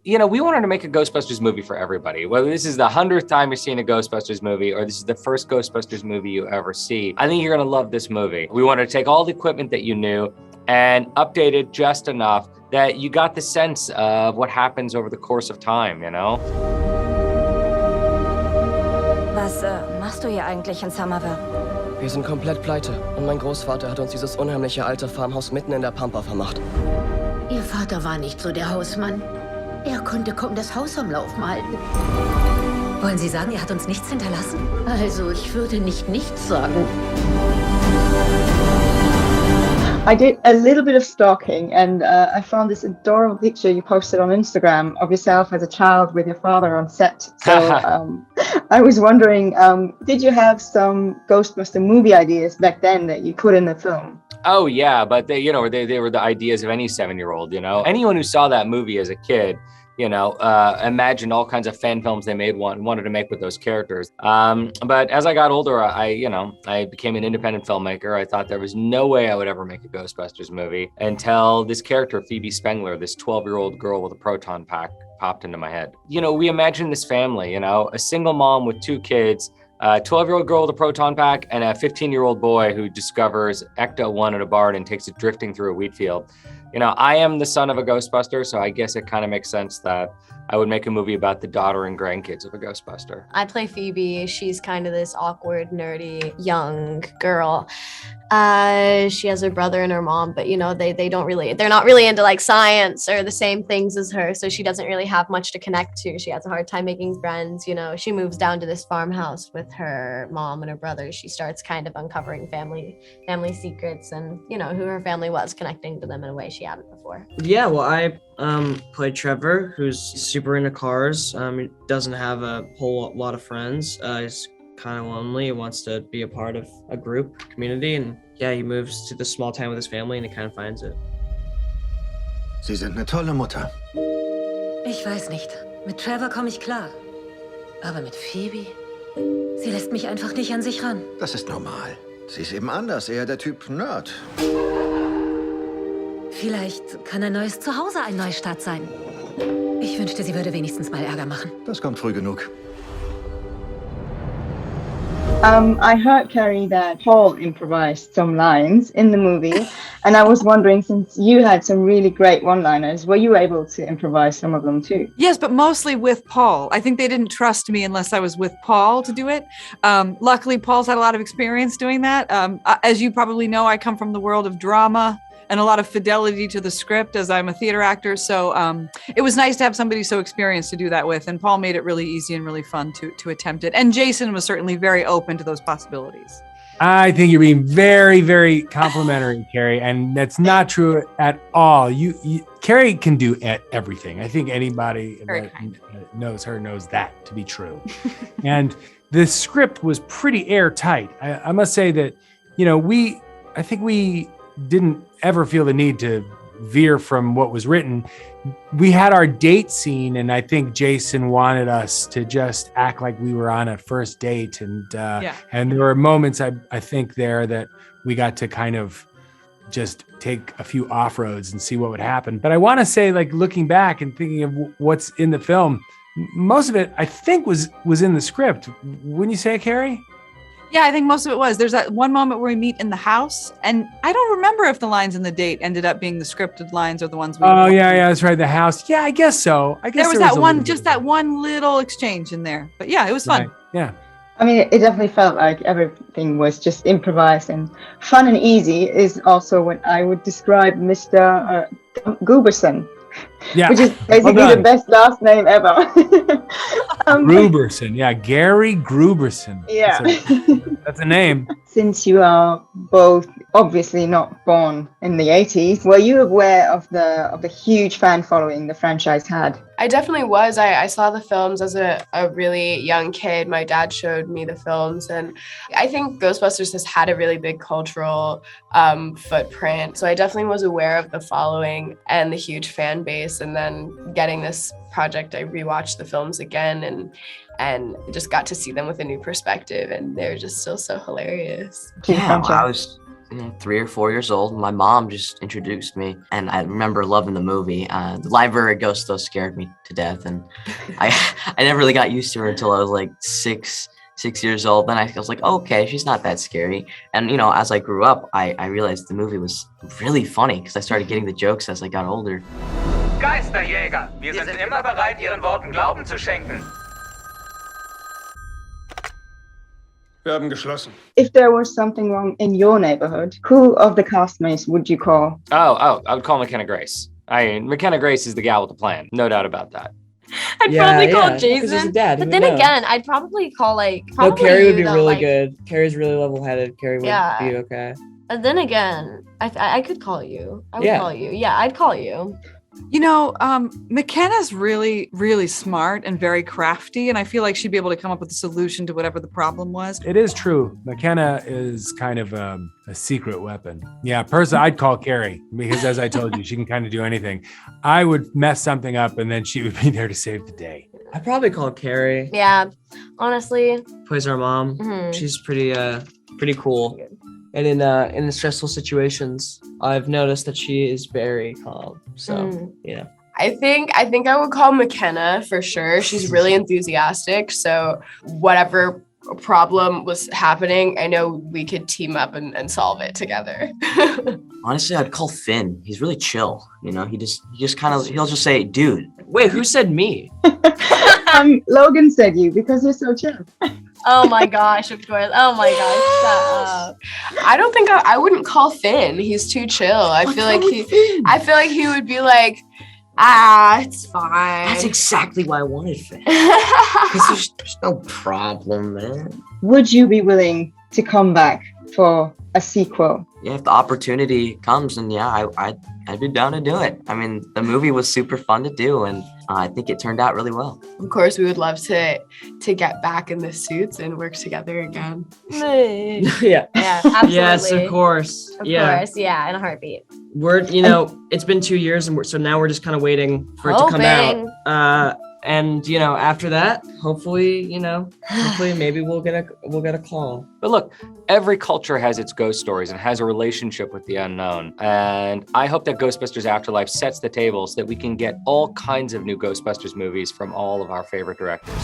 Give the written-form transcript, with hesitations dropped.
we wanted to make a Ghostbusters movie for everybody. Whether this is the 100th time you're seeing a Ghostbusters movie or this is the first Ghostbusters movie you ever see, I think you're gonna love this movie. We wanted to take all the equipment that you knew and update it just enough that you got the sense of what happens over the course of time, Was machst du hier eigentlich in Somerville? Wir sind komplett pleite und mein Großvater hat uns dieses unheimliche alte Farmhaus mitten in der Pampa vermacht. Ihr Vater war nicht so der Hausmann. Er konnte kaum das Haus am Laufen halten. Wollen Sie sagen, er hat uns nichts hinterlassen? Also, ich würde nicht nichts sagen. I did a little bit of stalking and I found this adorable picture you posted on Instagram of yourself as a child with your father on set. So I was wondering, did you have some Ghostbuster movie ideas back then that you put in the film? Oh yeah, but they were the ideas of any 7-year-old, Anyone who saw that movie as a kid, imagined all kinds of fan films they wanted to make with those characters. But as I got older, I became an independent filmmaker. I thought there was no way I would ever make a Ghostbusters movie until this character, Phoebe Spengler, this 12-year-old girl with a proton pack, popped into my head. We imagined this family, a single mom with 2 kids, a 12-year-old girl with a proton pack, and a 15-year-old boy who discovers Ecto-1 at a bar and takes it drifting through a wheat field. I am the son of a Ghostbuster, so I guess it kind of makes sense that I would make a movie about the daughter and grandkids of a Ghostbuster. I play Phoebe. She's kind of this awkward, nerdy, young girl. She has her brother and her mom, but they're not really into like science or the same things as her. So she doesn't really have much to connect to. She has a hard time making friends. She moves down to this farmhouse with her mom and her brother. She starts kind of uncovering family secrets and, who her family was, connecting to them in a way she hadn't before. Yeah, well, I played Trevor, who's super into cars. He doesn't have a whole lot of friends. He's kind of lonely. He wants to be a part of a group, community, and yeah, he moves to the small town with his family and he kind of finds it. Sie sind eine tolle Mutter. Ich weiß nicht. Mit Trevor komme ich klar. Aber mit Phoebe? Sie lässt mich einfach nicht an sich ran. Das ist normal. Sie ist eben anders, eher der Typ Nerd. Vielleicht kann ein neues Zuhause ein Neustart sein. Ich wünschte, sie würde wenigstens mal Ärger machen. Das kommt früh genug. I heard, Carrie, that Paul improvised some lines in the movie, and I was wondering, since you had some really great one-liners, were you able to improvise some of them too? Yes, but mostly with Paul. I think they didn't trust me unless I was with Paul to do it. Luckily, Paul's had a lot of experience doing that. As you probably know, I come from the world of drama and a lot of fidelity to the script as I'm a theater actor. So it was nice to have somebody so experienced to do that with. And Paul made it really easy and really fun to attempt it. And Jason was certainly very open to those possibilities. I think you're being very, very complimentary, Carrie, and that's not true at all. Carrie can do everything. I think anybody that knows her knows that to be true. And the script was pretty airtight. I must say that, I think we didn't ever feel the need to veer from what was written. We had our date scene, and I think Jason wanted us to just act like we were on a first date. And and there were moments I think there that we got to kind of just take a few off-roads and see what would happen. But I want to say, like, looking back and thinking of what's in the film, most of it I think was in the script. Wouldn't you say, Carrie? Yeah, I think most of it was. There's that one moment where we meet in the house, and I don't remember if the lines in the date ended up being the scripted lines or the ones we. Oh yeah, that's right. The house. Yeah, I guess so. I guess there was that one little exchange in there. But yeah, it was fun. Right. Yeah. I mean, it definitely felt like everything was just improvised, and fun and easy is also what I would describe Mr. Gooberson. Yeah. Which is basically the best last name ever. Gruberson. Yeah, Gary Gruberson. Yeah. That's a name. Since you are both obviously not born in the 80s, were you aware of the huge fan following the franchise had? I definitely was. I saw the films as a really young kid. My dad showed me the films, and I think Ghostbusters has had a really big cultural footprint. So I definitely was aware of the following and the huge fan base. And then getting this project, I rewatched the films again and just got to see them with a new perspective, and they're just still so hilarious. Yeah, well, 3 or 4 years old. My mom just introduced me, and I remember loving the movie. The library ghost though scared me to death, and I never really got used to her until I was like 6 years old. Then I was like, okay, she's not that scary. And as I grew up, I realized the movie was really funny because I started getting the jokes as I got older. Geisterjäger, wir sind immer bereit, Ihren Worten Glauben zu schenken. Wir haben geschlossen. If there was something wrong in your neighborhood, who of the castmates would you call? Oh, I would call McKenna Grace. McKenna Grace is the gal with the plan. No doubt about that. I'd probably call Jason. But then again, I'd probably call No, Carrie would be you, though, really like- good. Carrie's really level-headed. Carrie would Yeah. be okay. And then again, I could call you. I would Yeah. call you. Yeah, I'd call you. McKenna's really, really smart and very crafty, and I feel like she'd be able to come up with a solution to whatever the problem was. It is true. McKenna is kind of a secret weapon. Yeah, personally, I'd call Carrie because, as I told you, she can kind of do anything. I would mess something up, and then she would be there to save the day. I'd probably call Carrie. Yeah, honestly. Plays our mom. Mhm. She's pretty cool. And in stressful situations, I've noticed that she is very calm. So yeah. I think I would call McKenna for sure. She's really enthusiastic. So whatever problem was happening, I know we could team up and solve it together. Honestly, I'd call Finn. He's really chill. He just kind of he'll just say, "Dude." Wait, who said me? Logan said you because you're so chill. Oh my gosh, of course. Oh my gosh, shut up. I don't think I wouldn't call Finn. He's too chill. I feel like he would be like, it's fine. That's exactly why I wanted Finn. Because there's no problem, man. Would you be willing to come back for a sequel? Yeah, if the opportunity comes, then yeah, I'd be down to do it. I mean, the movie was super fun to do, and I think it turned out really well. Of course, we would love to get back in the suits and work together again. Yeah. Yeah, absolutely. Yes, of course. Of yeah. course, yeah, in a heartbeat. We're, it's been 2 years, and so now we're just kind of waiting for it to come Hoping. out. And after that, hopefully maybe we'll get a call. But look, every culture has its ghost stories and has a relationship with the unknown. And I hope that Ghostbusters Afterlife sets the table so that we can get all kinds of new Ghostbusters movies from all of our favorite directors.